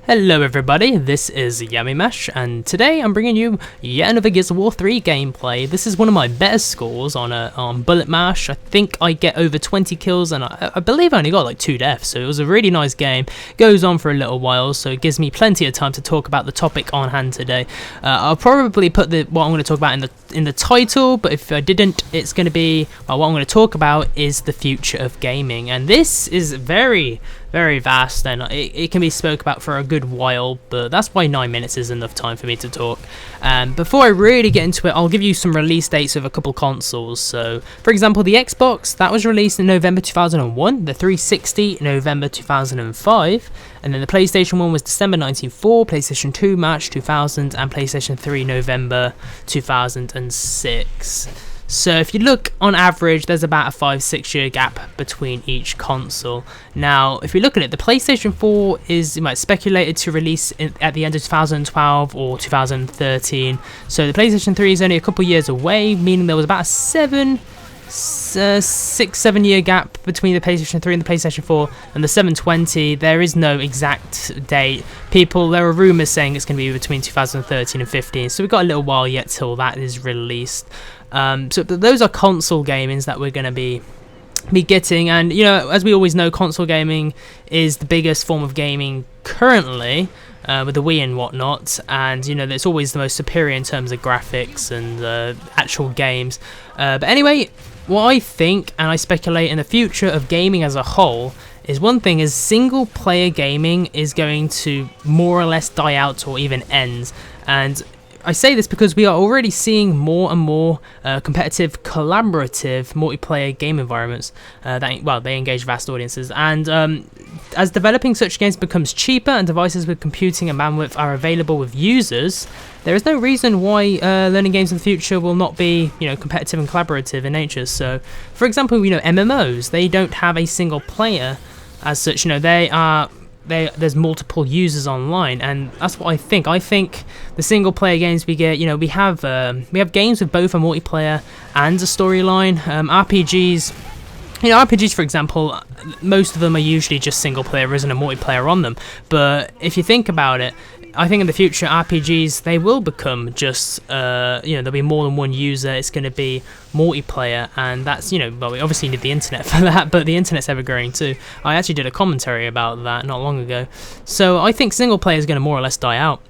Hello everybody, this is Yamimash, and today I'm bringing you yet another Gears of War 3 gameplay. This is one of my better scores on Bullet Mash. I think I get over 20 kills, and I believe I only got like 2 deaths, so it was a really nice game. Goes on for a little while, so it gives me plenty of time to talk about the topic on hand today. I'll probably put what I'm going to talk about in the title, but if I didn't, it's going to be, well, what I'm going to talk about is the future of gaming, and this is very vast, and it can be spoke about for a good while, but that's why 9 minutes is enough time for me to talk. Before I really get into it, I'll give you some release dates of a couple consoles. So, for example, the Xbox, that was released in November 2001, the 360, November 2005, and then the PlayStation 1 was December 1994, PlayStation 2, March 2000, and PlayStation 3, November 2006. So if you look on average, there's about a 5-6 year gap between each console. Now, if you look at it, the PlayStation 4 is speculated to release at the end of 2012 or 2013. So the PlayStation 3 is only a couple years away, meaning there was about a 6-7 year gap between the PlayStation 3 and the PlayStation 4, and the 720, there is no exact date. There are rumours saying it's going to be between 2013 and 15, so we've got a little while yet till that is released. So those are console gamings that we're going to be getting, and as we always know, console gaming is the biggest form of gaming currently, with the Wii and whatnot, and it's always the most superior in terms of graphics and actual games. But anyway, what I think, and I speculate in the future of gaming as a whole, is one thing is single player gaming is going to more or less die out or even end. And I say this because we are already seeing more and more competitive, collaborative multiplayer game environments they engage vast audiences, and as developing such games becomes cheaper and devices with computing and bandwidth are available with users, there is no reason why learning games in the future will not be competitive and collaborative in nature. So, for example, MMOs, they don't have a single player as such. There's multiple users online, and that's what I think. I think the single player games we get, we have games with both a multiplayer and a storyline. RPGs, for example, most of them are usually just single player. There isn't a multiplayer on them. But if you think about it, I think in the future RPGs, they will become just there'll be more than one user. It's going to be multiplayer, and that's we obviously need the internet for that, but the internet's ever growing too. I actually did a commentary about that not long ago. So I think single player is going to more or less die out.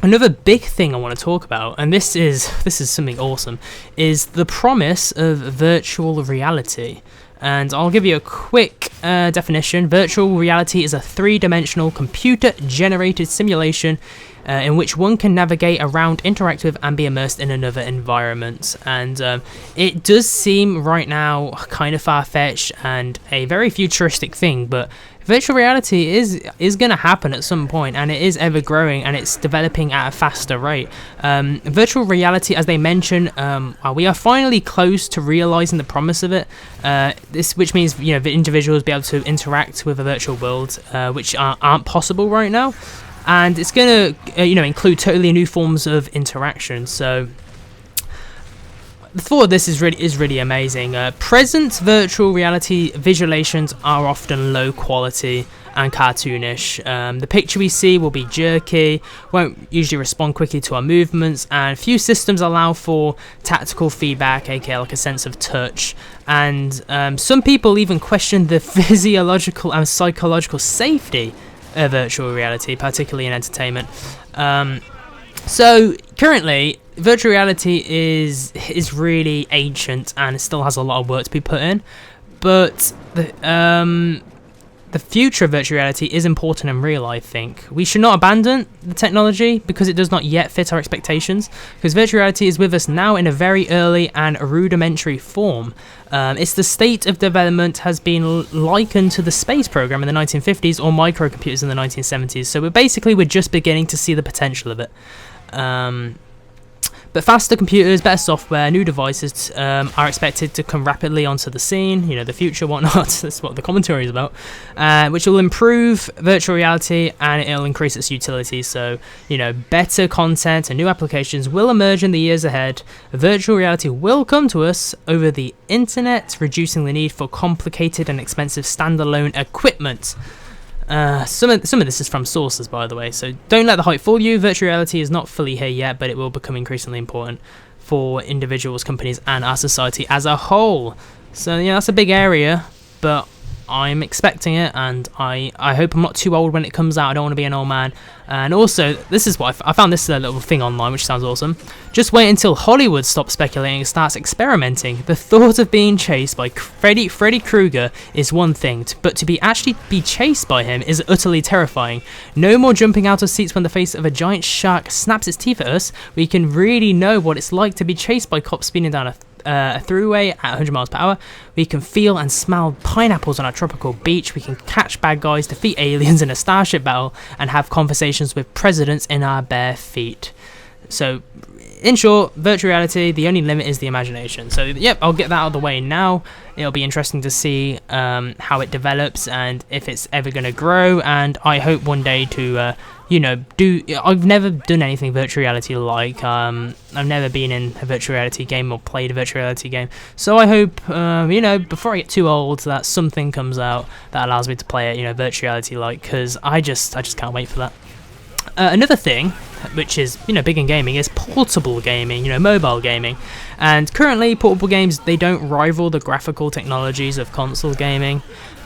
Another big thing I want to talk about, and this is something awesome, is the promise of virtual reality. And I'll give you a quick definition. Virtual reality is a 3-dimensional computer-generated simulation in which one can navigate around, interact with, and be immersed in another environment. And it does seem right now kind of far-fetched and a very futuristic thing, but virtual reality is going to happen at some point, and it is ever growing, and it's developing at a faster rate. Virtual reality, as they mention, we are finally close to realizing the promise of it. Which means the individuals be able to interact with a virtual world, which aren't possible right now, and it's going to include totally new forms of interaction. So the thought of this is really amazing. Present virtual reality visualizations are often low quality and cartoonish. The picture we see will be jerky, won't usually respond quickly to our movements, and few systems allow for tactical feedback, aka like a sense of touch. And some people even question the physiological and psychological safety of virtual reality, particularly in entertainment. So currently, virtual reality is really ancient, and it still has a lot of work to be put in. But the future of virtual reality is important and real, I think. We should not abandon the technology because it does not yet fit our expectations, because virtual reality is with us now in a very early and rudimentary form. It's the state of development has been likened to the space program in the 1950s or microcomputers in the 1970s, so we're just beginning to see the potential of it. But faster computers, better software, new devices are expected to come rapidly onto the scene, the future, whatnot. That's what the commentary is about, which will improve virtual reality, and it'll increase its utility. So, better content and new applications will emerge in the years ahead. Virtual reality will come to us over the internet, reducing the need for complicated and expensive standalone equipment. Some of this is from sources, by the way, so don't let the hype fool you. Virtual reality is not fully here yet, but it will become increasingly important for individuals, companies, and our society as a whole. So yeah, that's a big area, but I'm expecting it, and I hope I'm not too old when it comes out. I don't want to be an old man. And also, this is what I found this little thing online, which sounds awesome. Just wait until Hollywood stops speculating and starts experimenting. The thought of being chased by Freddy Krueger is one thing, but to actually be chased by him is utterly terrifying. No more jumping out of seats when the face of a giant shark snaps its teeth at us. We can really know what it's like to be chased by cops speeding down a throughway at 100 miles per hour. We can feel and smell pineapples on a tropical beach. We can catch bad guys, defeat aliens in a starship battle, and have conversations with presidents in our bare feet. So, in short, virtual reality, the only limit is the imagination. So, yep, I'll get that out of the way now. It'll be interesting to see how it develops and if it's ever going to grow. And I hope one day to, I've never done anything virtual reality like. I've never been in a virtual reality game or played a virtual reality game. So I hope, before I get too old, that something comes out that allows me to play it, virtual reality like, because I just can't wait for that. Another thing, which is big in gaming, is portable gaming, mobile gaming. And currently, portable games, they don't rival the graphical technologies of console gaming.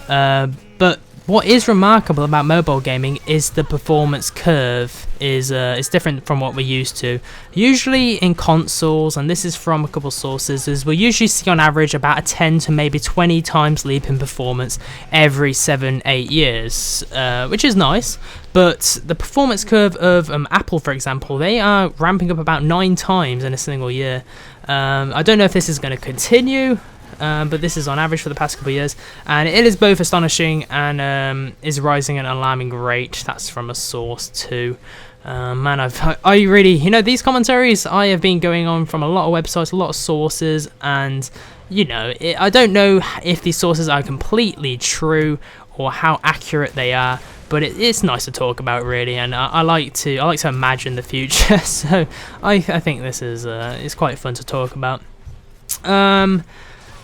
But what is remarkable about mobile gaming is the performance curve is different from what we're used to. Usually in consoles, and this is from a couple sources, is we usually see on average about a 10 to maybe 20 times leap in performance every 7-8 years, which is nice. But the performance curve of Apple, for example, they are ramping up about 9 times in a single year. I don't know if this is going to continue. But this is on average for the past couple of years, and it is both astonishing and is rising at an alarming rate. That's from a source too. Man, I really, these commentaries I have been going on from a lot of websites, a lot of sources, and I don't know if these sources are completely true or how accurate they are. But it's nice to talk about, really, and I like to imagine the future. So I think this is it's quite fun to talk about.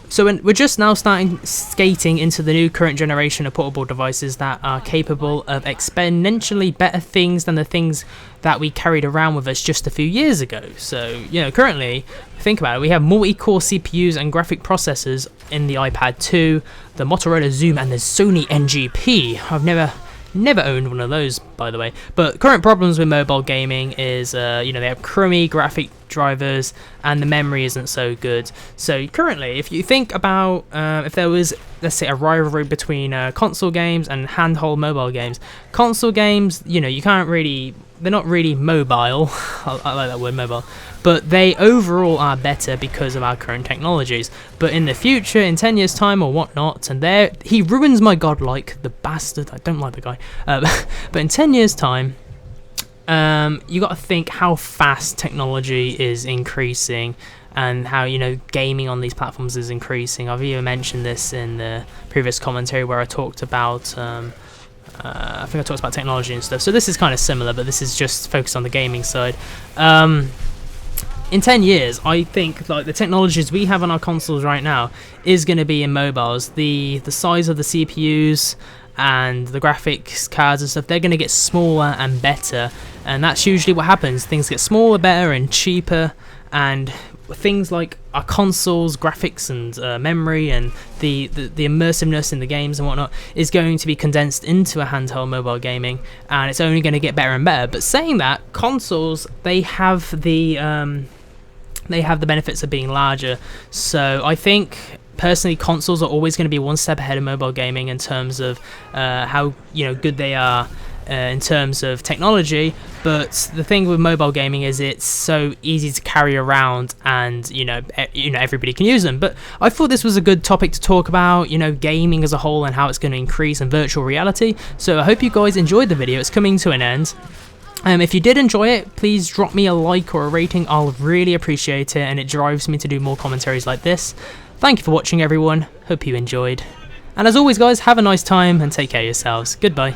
So we're just now skating into the new current generation of portable devices that are capable of exponentially better things than the things that we carried around with us just a few years ago. So, currently, think about it, we have multi-core CPUs and graphic processors in the iPad 2, the Motorola Xoom, and the Sony NGP. I've never owned one of those, by the way. But current problems with mobile gaming is, they have crummy graphic drivers and the memory isn't so good. So currently, if you think about if there was, let's say, a rivalry between console games and handheld mobile games, console games, you can't really, they're not really mobile. I like that word, mobile. But they overall are better because of our current technologies. But in the future, in 10 years' time or whatnot, and he ruins my godlike, the bastard. I don't like the guy. But in 10 years' time, you got to think how fast technology is increasing and how gaming on these platforms is increasing. I've even mentioned this in the previous commentary where I talked about I think I talked about technology and stuff. So this is kind of similar, but this is just focused on the gaming side. In 10 years, I think like the technologies we have on our consoles right now is going to be in mobiles. The size of the CPUs and the graphics cards and stuff, they're going to get smaller and better, and that's usually what happens. Things get smaller, better, and cheaper, and things like our consoles, graphics, and memory, and the immersiveness in the games and whatnot is going to be condensed into a handheld mobile gaming, and it's only going to get better and better. But saying that, consoles, they have the benefits of being larger. So I think personally consoles are always going to be one step ahead of mobile gaming in terms of how good they are in terms of technology. But the thing with mobile gaming is it's so easy to carry around, and everybody can use them. But I thought this was a good topic to talk about, gaming as a whole and how it's going to increase in virtual reality. So I hope you guys enjoyed the video. It's coming to an end. If you did enjoy it, please drop me a like or a rating. I'll really appreciate it, and it drives me to do more commentaries like this. Thank you for watching, everyone. Hope you enjoyed. And as always, guys, have a nice time and take care of yourselves. Goodbye.